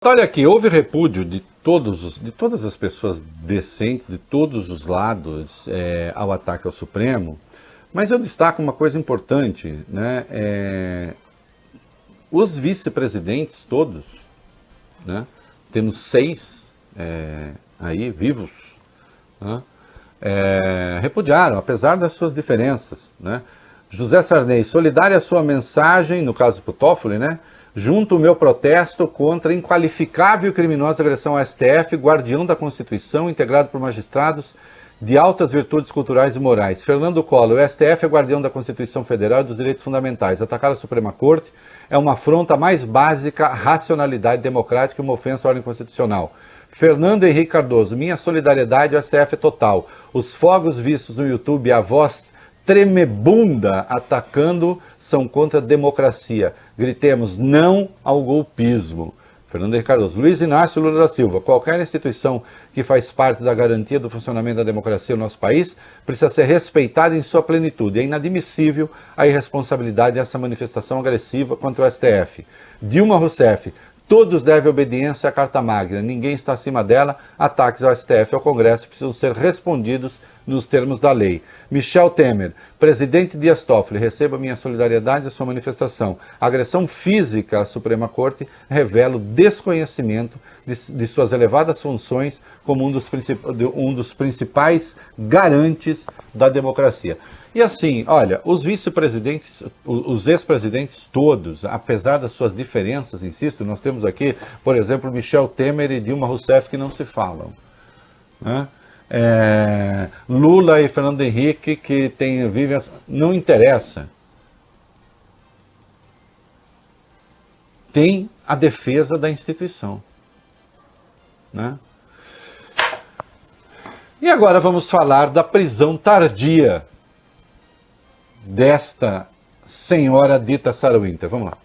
Olha aqui, houve repúdio de todas as pessoas decentes, de todos os lados, ao ataque ao Supremo, mas eu destaco uma coisa importante, né? Os vice-presidentes todos, né? Temos 6 aí vivos, né? Repudiaram, apesar das suas diferenças, né? José Sarney, solidária à sua mensagem, no caso para o Toffoli, né? Junto o meu protesto contra a inqualificável e criminosa agressão ao STF, guardião da Constituição, integrado por magistrados de altas virtudes culturais e morais. Fernando Collor, o STF é guardião da Constituição Federal e dos direitos fundamentais. Atacar a Suprema Corte é uma afronta mais básica à racionalidade democrática e uma ofensa à ordem constitucional. Fernando Henrique Cardoso, minha solidariedade ao STF é total. Os fogos vistos no YouTube, a voz tremebunda atacando são contra a democracia. Gritemos não ao golpismo. Fernando Henrique Cardoso. Luiz Inácio Lula da Silva. Qualquer instituição que faz parte da garantia do funcionamento da democracia no nosso país precisa ser respeitada em sua plenitude. É inadmissível a irresponsabilidade dessa manifestação agressiva contra o STF. Dilma Rousseff. Todos devem obediência à Carta Magna. Ninguém está acima dela. Ataques ao STF e ao Congresso precisam ser respondidos nos termos da lei. Michel Temer, presidente Dias Toffoli, receba minha solidariedade à sua manifestação. A agressão física à Suprema Corte revela o desconhecimento de suas elevadas funções como um dos principais garantes da democracia. E assim, olha, os vice-presidentes, os ex-presidentes todos, apesar das suas diferenças, insisto, nós temos aqui, por exemplo, Michel Temer e Dilma Rousseff que não se falam, né? Lula e Fernando Henrique que vivem, não interessa. Tem a defesa da instituição, né? E agora vamos falar da prisão tardia desta senhora dita Sarah Winter. Vamos lá.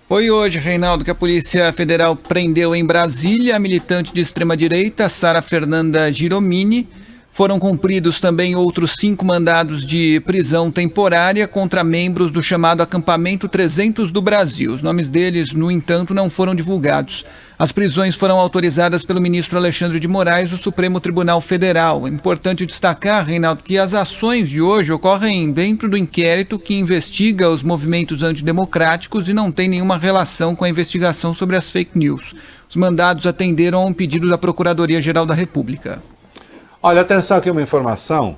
Foi hoje, Reinaldo, que a Polícia Federal prendeu em Brasília a militante de extrema-direita, Sara Fernanda Giromini. Foram cumpridos também outros 5 mandados de prisão temporária contra membros do chamado Acampamento 300 do Brasil. Os nomes deles, no entanto, não foram divulgados. As prisões foram autorizadas pelo ministro Alexandre de Moraes do Supremo Tribunal Federal. É importante destacar, Reinaldo, que as ações de hoje ocorrem dentro do inquérito que investiga os movimentos antidemocráticos e não tem nenhuma relação com a investigação sobre as fake news. Os mandados atenderam a um pedido da Procuradoria-Geral da República. Olha, atenção aqui, uma informação,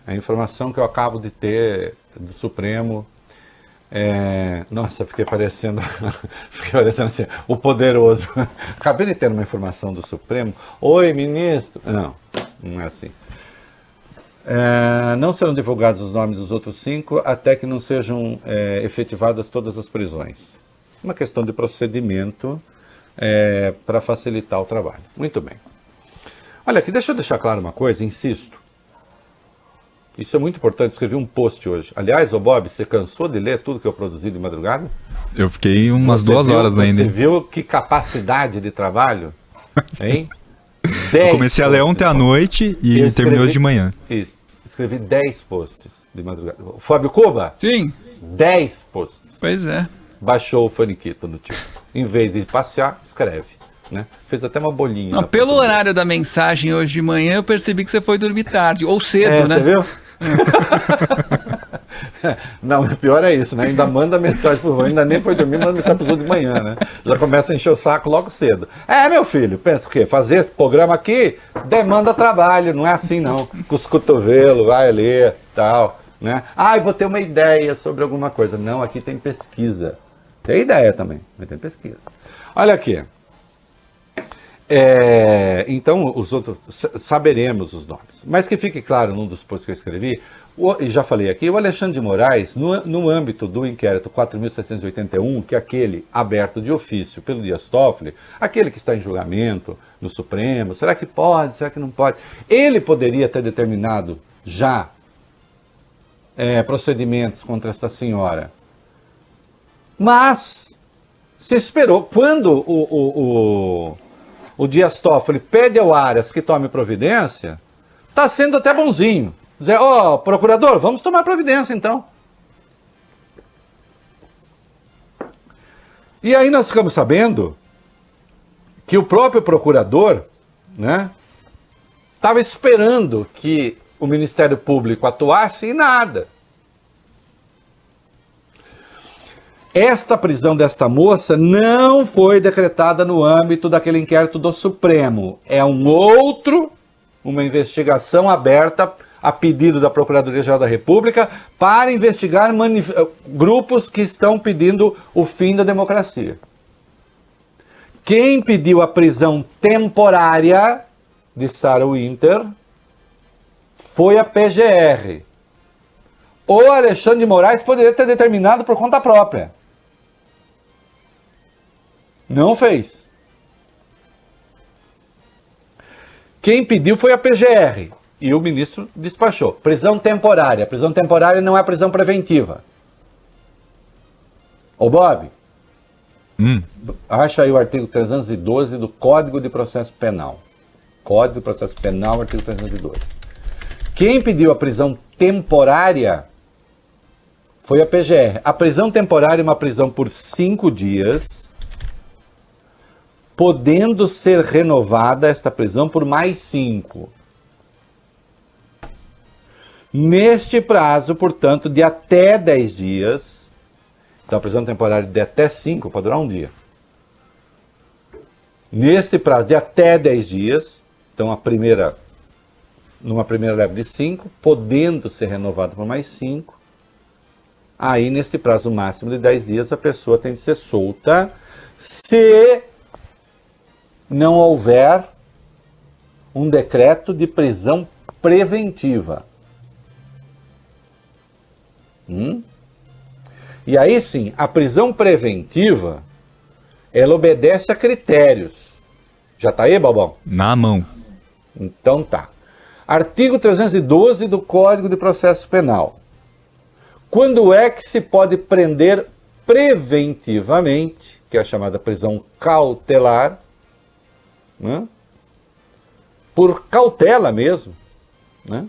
a informação que eu acabo de ter do Supremo, nossa, fiquei parecendo assim, o poderoso. Acabei de ter uma informação do Supremo. Oi, ministro. Não é assim. Não serão divulgados os nomes dos outros 5 até que não sejam efetivadas todas as prisões. Uma questão de procedimento para facilitar o trabalho. Muito bem. Olha aqui, deixa eu deixar claro uma coisa, insisto. Isso é muito importante, escrevi um post hoje. Aliás, ô Bob, você cansou de ler tudo que eu produzi de madrugada? Eu fiquei umas 2 horas ainda. Você viu que capacidade de trabalho? Hein? Eu comecei a ler ontem à noite e terminou de manhã. Isso, escrevi 10 posts de madrugada. Fábio Cuba? Sim. 10 posts. Pois é. Baixou o faniquito no tipo. Em vez de passear, escreve. Né? Fez até uma bolinha. Não, pelo horário da mensagem hoje de manhã, eu percebi que você foi dormir tarde, ou cedo, né? Você viu? Não, o pior é isso, né? Ainda manda mensagem pro ainda nem foi dormir, manda mensagem pros de manhã, né? Já começa a encher o saco logo cedo. Meu filho, pensa o quê? Fazer esse programa aqui demanda trabalho, não é assim não. Com os cotovelos, vai ler, tal, né? Vou ter uma ideia sobre alguma coisa. Não, aqui tem pesquisa. Tem ideia também, mas tem pesquisa. Olha aqui. Então, os outros, saberemos os nomes. Mas que fique claro, num dos posts que eu escrevi, e já falei aqui, o Alexandre de Moraes, no âmbito do inquérito 4.781, que é aquele aberto de ofício pelo Dias Toffoli, aquele que está em julgamento no Supremo, será que pode, será que não pode? Ele poderia ter determinado já procedimentos contra esta senhora. Mas se esperou, quando o Dias Toffoli pede ao Aras que tome providência, está sendo até bonzinho. Dizer, procurador, vamos tomar providência então. E aí nós ficamos sabendo que o próprio procurador, né, estava esperando que o Ministério Público atuasse e nada. Esta prisão desta moça não foi decretada no âmbito daquele inquérito do Supremo. É uma investigação aberta a pedido da Procuradoria-Geral da República para investigar grupos que estão pedindo o fim da democracia. Quem pediu a prisão temporária de Sarah Winter foi a PGR. O Alexandre de Moraes poderia ter determinado por conta própria. Não fez. Quem pediu foi a PGR. E o ministro despachou. Prisão temporária. Prisão temporária não é prisão preventiva. Ô Bob, acha aí o artigo 312 do Código de Processo Penal. Código de Processo Penal, artigo 312. Quem pediu a prisão temporária foi a PGR. A prisão temporária é uma prisão por 5 dias, podendo ser renovada esta prisão por mais 5. Neste prazo, portanto, de até 10 dias, então a prisão temporária de até 5 pode durar um dia. Neste prazo de até 10 dias, então numa primeira leva de 5, podendo ser renovada por mais 5, aí nesse prazo máximo de 10 dias a pessoa tem de ser solta se não houver um decreto de prisão preventiva. E aí sim, a prisão preventiva, ela obedece a critérios. Já tá aí, Balbão? Na mão. Então tá. Artigo 312 do Código de Processo Penal. Quando é que se pode prender preventivamente, que é a chamada prisão cautelar, né? Por cautela mesmo, né?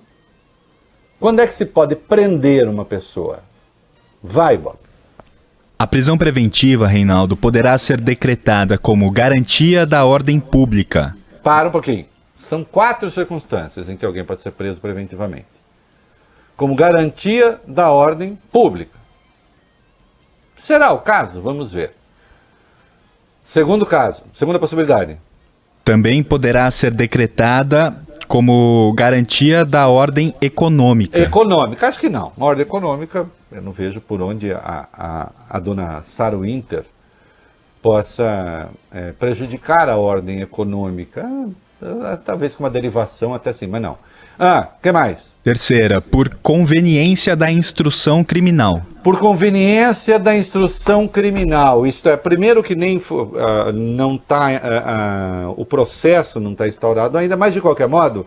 Quando é que se pode prender uma pessoa? Vai, Bob. A prisão preventiva, Reinaldo, poderá ser decretada como garantia da ordem pública. Para um pouquinho. São 4 circunstâncias em que alguém pode ser preso preventivamente. Como garantia da ordem pública. Será o caso? Vamos ver. Segundo caso, segunda possibilidade. Também poderá ser decretada como garantia da ordem econômica. Econômica, acho que não. Uma ordem econômica, eu não vejo por onde a dona Sarah Winter possa prejudicar a ordem econômica. Talvez com uma derivação até sim, mas não. Que mais? Terceira, por conveniência da instrução criminal. Por conveniência da instrução criminal. Isto é, primeiro que nem não está, o processo não está instaurado ainda, mas de qualquer modo,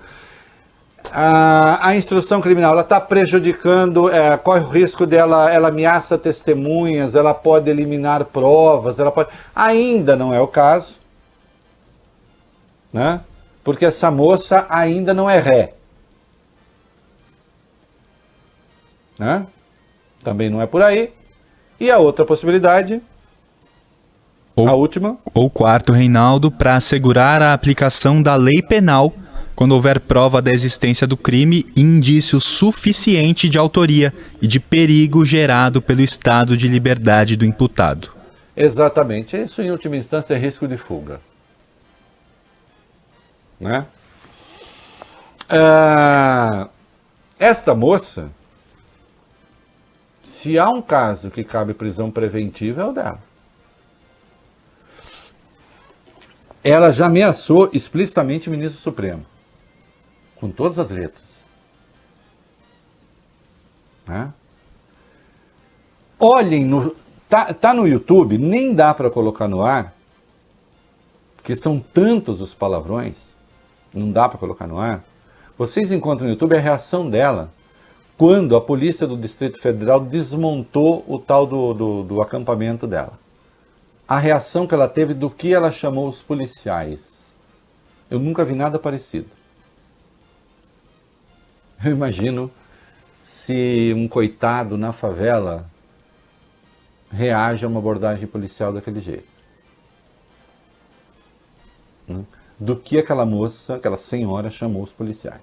a instrução criminal ela está prejudicando, corre o risco dela, ela ameaça testemunhas, ela pode eliminar provas, ainda não é o caso, né? Porque essa moça ainda não é ré. Né? Também não é por aí. E a outra possibilidade, a última. Ou quarto, Reinaldo, para assegurar a aplicação da lei penal quando houver prova da existência do crime e indício suficiente de autoria e de perigo gerado pelo estado de liberdade do imputado. Exatamente. Isso, em última instância, é risco de fuga. Né? Esta moça, se há um caso que cabe prisão preventiva, é o dela. Ela já ameaçou explicitamente o ministro Supremo, com todas as letras. Né? Olhem, tá no YouTube, nem dá para colocar no ar, porque são tantos os palavrões, não dá para colocar no ar. Vocês encontram no YouTube a reação dela quando a polícia do Distrito Federal desmontou o tal do acampamento dela. A reação que ela teve do que ela chamou os policiais. Eu nunca vi nada parecido. Eu imagino se um coitado na favela reage a uma abordagem policial daquele jeito. né, do que aquela moça, aquela senhora chamou os policiais.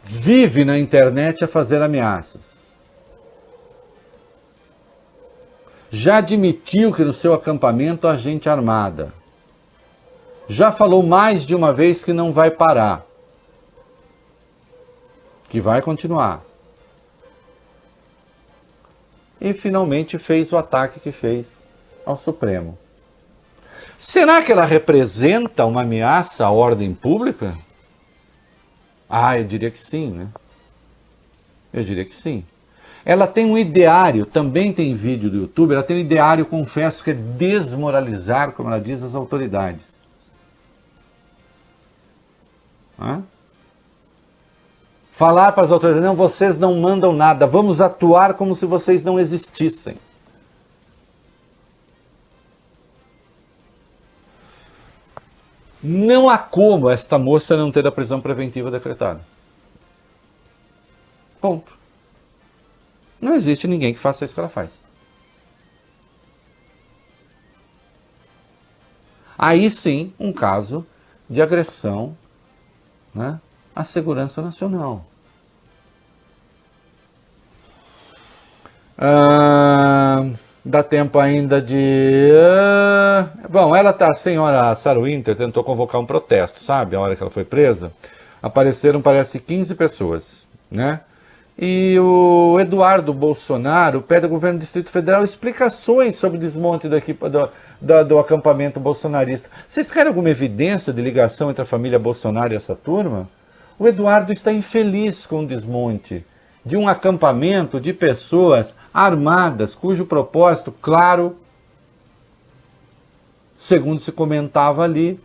Vive na internet a fazer ameaças. Já admitiu que no seu acampamento há gente armada. Já falou mais de uma vez que não vai parar. Que vai continuar. E finalmente fez o ataque que fez ao Supremo. Será que ela representa uma ameaça à ordem pública? Ah, eu diria que sim, né? Eu diria que sim. Ela tem um ideário, também tem vídeo do YouTube, ela tem um ideário, confesso, que é desmoralizar, como ela diz, as autoridades. Hã? Falar para as autoridades, não, vocês não mandam nada, vamos atuar como se vocês não existissem. Não há como esta moça não ter a prisão preventiva decretada. Ponto. Não existe ninguém que faça isso que ela faz. Aí sim, um caso de agressão, né, à segurança nacional. Dá tempo ainda de... Bom, a senhora Sarah Winter tentou convocar um protesto, sabe? A hora que ela foi presa, apareceram, parece, 15 pessoas, né? E o Eduardo Bolsonaro pede ao governo do Distrito Federal explicações sobre o desmonte do acampamento bolsonarista. Vocês querem alguma evidência de ligação entre a família Bolsonaro e essa turma? O Eduardo está infeliz com o desmonte de um acampamento de pessoas armadas, cujo propósito, claro, segundo se comentava ali,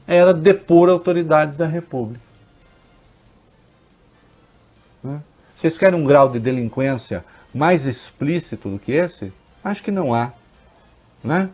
era depor autoridades da República. Vocês querem um grau de delinquência mais explícito do que esse? Acho que não há, né?